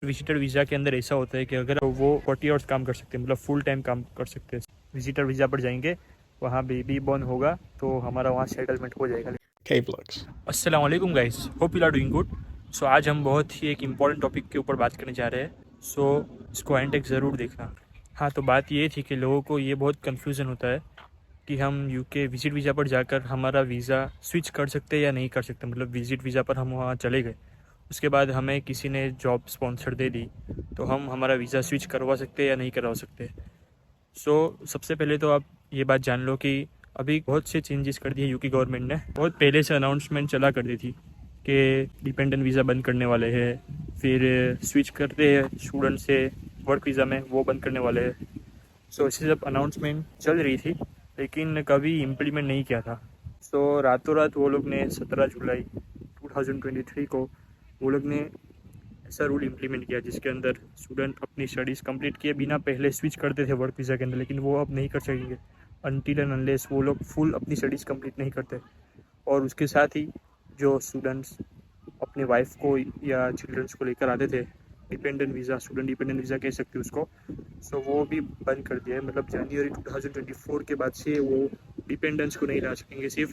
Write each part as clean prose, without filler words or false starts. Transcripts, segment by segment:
Visitor visa के अंदर ऐसा होता है कि अगर वो 40 आवर्स काम कर सकते हैं, मतलब फुल टाइम काम कर सकते हैं। विजिटर वीज़ा पर जाएंगे, वहाँ बेबी बॉर्न होगा तो हमारा वहाँ सेटलमेंट हो जाएगा। अस्सलाम वालेकुम guys, hope you are doing good. So आज हम बहुत ही एक इम्पॉर्टेंट टॉपिक के ऊपर बात करने जा रहे हैं। सो इसको एंड तक ज़रूर देखना। हाँ, तो बात ये थी कि लोगों को ये बहुत कन्फ्यूज़न होता है कि हम यूके विजिट वीज़ा पर जाकर हमारा वीज़ा स्विच कर सकते हैं या नहीं कर सकते। मतलब विजिट वीज़ा पर हम वहाँ चले गए, उसके बाद हमें किसी ने जॉब स्पॉन्सर दे दी, तो हम हमारा वीज़ा स्विच करवा सकते हैं या नहीं करवा सकते। सबसे पहले तो आप ये बात जान लो कि अभी बहुत से चेंजेस कर दिए यूके गवर्नमेंट ने। बहुत पहले से अनाउंसमेंट चला करती थी कि डिपेंडेंट वीज़ा बंद करने वाले हैं, फिर स्विच करते हैं स्टूडेंट से वर्क वीज़ा में, वो बंद करने वाले हैं। ऐसी सब अनाउंसमेंट चल रही थी, लेकिन कभी इम्प्लीमेंट नहीं किया था। रातों रात वो लोग ने 17 जुलाई 2023 को वो लोग ने ऐसा रूल इम्प्लीमेंट किया जिसके अंदर स्टूडेंट अपनी स्टडीज़ कंप्लीट किए बिना पहले स्विच करते थे वर्क वीज़ा के अंदर, लेकिन वो अब नहीं कर सकेंगे अनटिल एंड अनलेस वो लोग फुल अपनी स्टडीज़ कंप्लीट नहीं करते। और उसके साथ ही जो स्टूडेंट्स अपने वाइफ को या चिल्ड्रंस को लेकर आते थे, dependent visa, student dependent visa कह सकते हो उसको, वो भी बंद कर दिया है। मतलब जनवरी 2024 के बाद से वो डिपेंडेंट्स को नहीं ला सकेंगे, सिर्फ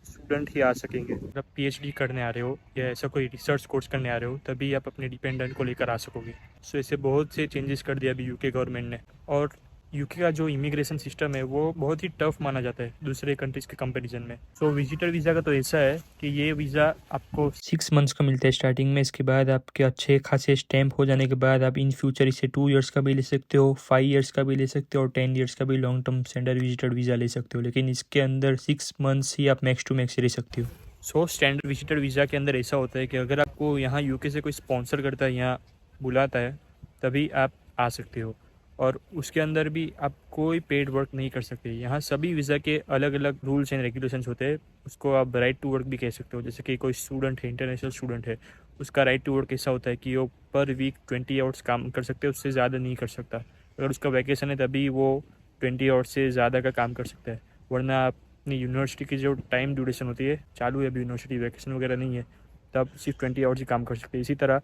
स्टूडेंट ही आ सकेंगे। अगर पीएचडी करने आ रहे हो या ऐसा कोई रिसर्च कोर्स करने आ रहे हो, तभी आप अपने डिपेंडेंट को लेकर आ सकोगे। ऐसे बहुत से चेंजेस कर दिया अभी यूके गवर्नमेंट ने। और यूके का जो इमिग्रेशन सिस्टम है वो बहुत ही टफ माना जाता है दूसरे कंट्रीज़ के कंपैरिजन में। विजिटर वीज़ा का तो ऐसा है कि ये वीज़ा आपको 6 मंथ्स का मिलता है स्टार्टिंग में। इसके बाद आपके अच्छे खासे स्टैम्प हो जाने के बाद आप इन फ्यूचर इसे 2 ईयर्स का भी ले सकते हो, 5 ईयर्स का भी ले सकते हो और 10 ईयर्स का भी long term standard visitor visa ले सकते हो। लेकिन इसके अंदर 6 मंथ्स ही आप मैक्स टू मैक्स रह सकते हो। स्टैंडर्ड विजिटर वीज़ा के अंदर ऐसा होता है कि अगर आपको यहाँ यूके से कोई स्पॉन्सर करता है, यहाँ बुलाता है, तभी आप आ सकते हो। और उसके अंदर भी आप कोई पेड वर्क नहीं कर सकते। यहाँ सभी वीज़ा के अलग अलग रूल्स एंड रेगुलेशंस होते हैं। उसको आप राइट टू वर्क भी कह सकते हो। जैसे कि कोई स्टूडेंट है, इंटरनेशनल स्टूडेंट है, उसका राइट टू वर्क ऐसा होता है कि वो पर वीक 20 आवर्स काम कर सकते हैं, उससे ज़्यादा नहीं कर सकता। अगर उसका वैकेशन है तभी वो 20 आवर्स से ज़्यादा का काम कर सकता है, वरना अपनी यूनिवर्सिटी की जो टाइम ड्यूरेशन होती है, चालू है अभी यूनिवर्सिटी, वैकेशन वगैरह नहीं है, तब सिर्फ 20 आवर्स ही काम कर सकते हैं। इसी तरह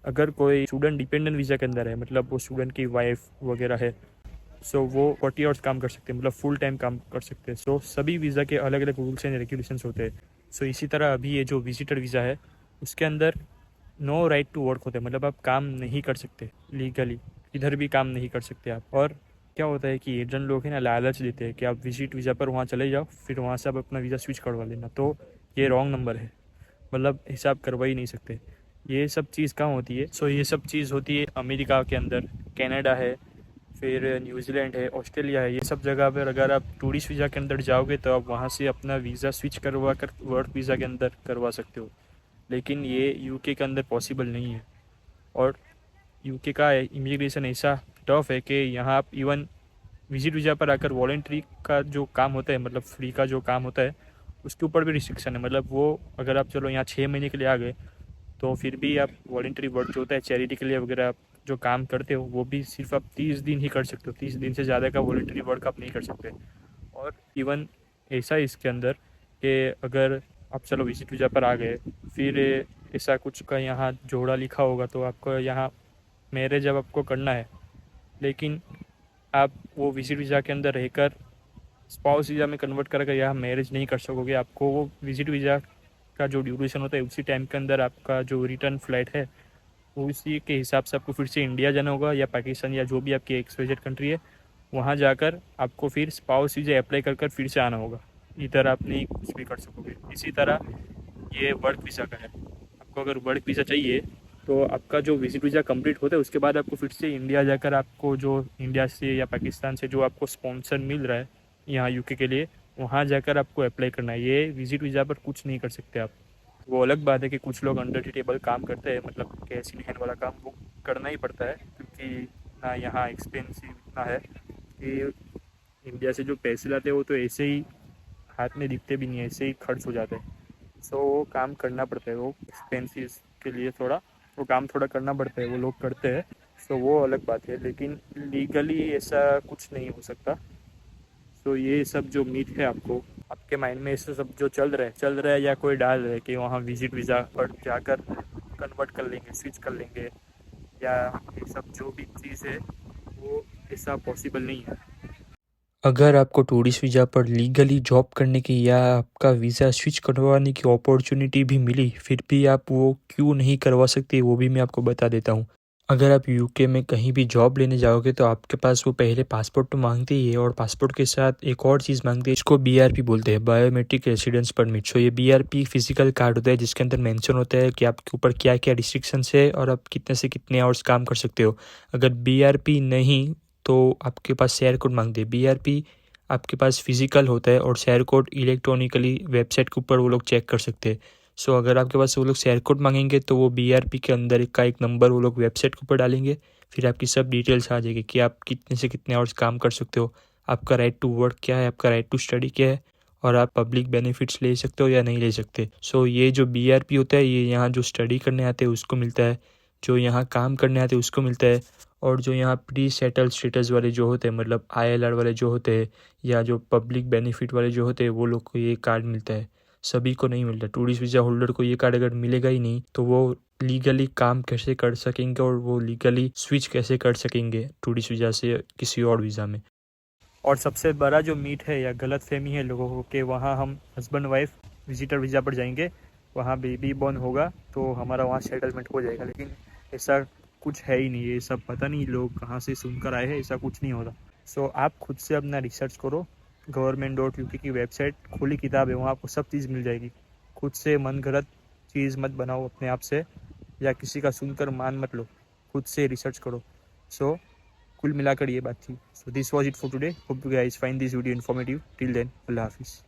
अगर कोई स्टूडेंट डिपेंडेंट वीज़ा के अंदर है, मतलब वो स्टूडेंट की वाइफ वगैरह है, वो 40 आवर्स काम कर सकते हैं, मतलब फुल टाइम काम कर सकते हैं। सभी वीज़ा के अलग अलग रूल्स एंड रेगुलेशंस होते हैं। इसी तरह अभी ये जो विजिटर वीज़ा है उसके अंदर नो राइट टू वर्क होता है, मतलब आप काम नहीं कर सकते लीगली, इधर भी काम नहीं कर सकते आप। और क्या होता है कि एजेंट लोग हैं ना, लालच देते हैं कि आप विजिट वीज़ा पर वहाँ चले जाओ, फिर वहाँ से आप अपना वीज़ा स्विच करवा लेना। तो ये रॉन्ग नंबर है, मतलब हिसाब करवा ही नहीं सकते। ये सब चीज़ कहाँ होती है? ये सब चीज़ होती है अमेरिका के अंदर, कनाडा है, फिर न्यूजीलैंड है, ऑस्ट्रेलिया है। ये सब जगह पर अगर आप टूरिस्ट वीज़ा के अंदर जाओगे तो आप वहाँ से अपना वीज़ा स्विच करवा कर वर्क वीज़ा के अंदर करवा सकते हो। लेकिन ये यूके के अंदर पॉसिबल नहीं है। और यूके का इमिग्रेशन ऐसा टफ है कि यहाँ आप इवन विजिट वीज़ा पर आकर वॉलेंट्री का जो काम होता है, मतलब फ्री का जो काम होता है, उसके ऊपर भी रिस्ट्रिक्शन है। मतलब वो अगर आप चलो यहाँ 6 महीने के लिए आ गए, तो फिर भी आप वॉलेंट्री वर्क जो होता है चैरिटी के लिए वगैरह आप जो काम करते हो, वो भी सिर्फ आप 30 दिन ही कर सकते हो। 30 दिन से ज़्यादा का वॉलेंट्री वर्क आप नहीं कर सकते। और इवन ऐसा है इसके अंदर कि अगर आप चलो विजिट वीज़ा पर आ गए, फिर ऐसा कुछ का यहाँ जोड़ा लिखा होगा, तो आपको यहाँ मैरिज अब आपको करना है, लेकिन आप वो विजिट वीज़ा के अंदर रहकर स्पाउस वीज़ा में कन्वर्ट करके यहाँ मैरिज नहीं कर सकोगे। आपको वो विजिट वीज़ा का जो ड्यूरेशन होता है उसी टाइम के अंदर आपका जो रिटर्न फ्लाइट है, वो उसी के हिसाब से आपको फिर से इंडिया जाना होगा या पाकिस्तान या जो भी आपकी एक्सवाइजेड कंट्री है, वहाँ जाकर आपको फिर स्पाउस वीज़ा अप्लाई कर फिर से आना होगा। इधर आप नहीं कुछ भी कर सकोगे। इसी तरह ये वर्क वीज़ा का है। आपको अगर वर्क वीज़ा चाहिए तो आपका जो विजिट वीज़ा कंप्लीट होता है उसके बाद आपको फिर से इंडिया जाकर आपको जो इंडिया से या पाकिस्तान से जो आपको स्पॉन्सर मिल रहा है यहाँ यूके के लिए, वहाँ जाकर आपको अप्लाई करना है। ये विजिट वीज़ा पर कुछ नहीं कर सकते आप। वो अलग बात है कि कुछ लोग अंडर द टेबल काम करते हैं, मतलब कैश इन हैंड वाला काम वो करना ही पड़ता है, क्योंकि ना यहाँ एक्सपेंसिव इतना है कि इंडिया से जो पैसे लाते हैं वो तो ऐसे ही हाथ में दिखते भी नहीं है, ऐसे ही खर्च हो जाते हैं। वो काम करना पड़ता है, वो एक्सपेंसिव के लिए थोड़ा वो काम थोड़ा करना पड़ता है, वो लोग करते हैं। वो अलग बात है, लेकिन लीगली ऐसा कुछ नहीं हो सकता। ये सब जो मीट है आपको आपके माइंड में ऐसा सब जो चल रहा है या कोई डाल रहा है कि वहाँ विजिट वीज़ा पर जाकर कन्वर्ट कर लेंगे, स्विच कर लेंगे, या ये सब जो भी चीज़ है वो ऐसा पॉसिबल नहीं है। अगर आपको टूरिस्ट वीज़ा पर लीगली जॉब करने की या आपका वीज़ा स्विच करवाने की अपॉर्चुनिटी भी मिली, फिर भी आप वो क्यों नहीं करवा सकते, वो भी मैं आपको बता देता हूँ। अगर आप यूके में कहीं भी जॉब लेने जाओगे तो आपके पास वो पहले पासपोर्ट तो मांगते ही है, और पासपोर्ट के साथ एक और चीज़ मांगते हैं, इसको बीआरपी बोलते हैं, बायोमेट्रिक रेसिडेंस परमिट। सो ये बीआरपी फिजिकल कार्ड होता है जिसके अंदर मेंशन होता है कि आपके ऊपर क्या क्या रिस्ट्रिक्शंस है और आप कितने से कितने आवर्स काम कर सकते हो। अगर बीआरपी नहीं तो आपके पास शेयर कोड मांगते हैं। बीआरपी आपके पास फिजिकल होता है और शेयर कोड इलेक्ट्रॉनिकली वेबसाइट के ऊपर वो लोग चेक कर सकते हैं। सो अगर आपके पास वो लोग शेयर कोड मांगेंगे तो वो बीआरपी के अंदर एक नंबर वो लोग वेबसाइट के ऊपर डालेंगे, फिर आपकी सब डिटेल्स आ जाएगी कि आप कितने से कितने आवर्स काम कर सकते हो, आपका राइट टू वर्क क्या है, आपका राइट टू स्टडी क्या है, और आप पब्लिक बेनिफिट्स ले सकते हो या नहीं ले सकते। सो ये जो बीआरपी होता है ये यहाँ जो स्टडी करने आते हैं उसको मिलता है, जो यहाँ काम करने आते हैं उसको मिलता है, और जो यहाँ प्री सेटल स्टेटस वाले जो होते हैं, मतलब आईएलआर वाले जो होते हैं या जो पब्लिक बेनिफिट वाले जो होते हैं, वो लोग को ये कार्ड मिलता है। सभी को नहीं मिलता। टूरिस्ट वीज़ा होल्डर को ये कार्ड अगर मिलेगा ही नहीं तो वो लीगली काम कैसे कर सकेंगे और वो लीगली स्विच कैसे कर सकेंगे टूरिस्ट वीज़ा से किसी और वीज़ा में। और सबसे बड़ा जो मीट है या गलत फहमी है लोगों को कि वहाँ हम हस्बैंड वाइफ विजिटर वीज़ा पर जाएंगे, वहाँ बेबी बॉर्न होगा तो हमारा वहाँ सेटलमेंट हो जाएगा, लेकिन ऐसा कुछ है ही नहीं। ये सब पता नहीं लोग कहाँ से सुनकर आए हैं, ऐसा कुछ नहीं होता। सो आप खुद से अपना रिसर्च करो। government.uk की वेबसाइट खुली किताब है, वहाँ आपको सब चीज़ मिल जाएगी। खुद से मन गलत चीज़ मत बनाओ अपने आप से, या किसी का सुनकर मान मत लो, खुद से रिसर्च करो। सो कुल मिलाकर ये बात थी। So this was it for today. Hope you guys find this video informative. Till then, अल्लाह हाफिज़।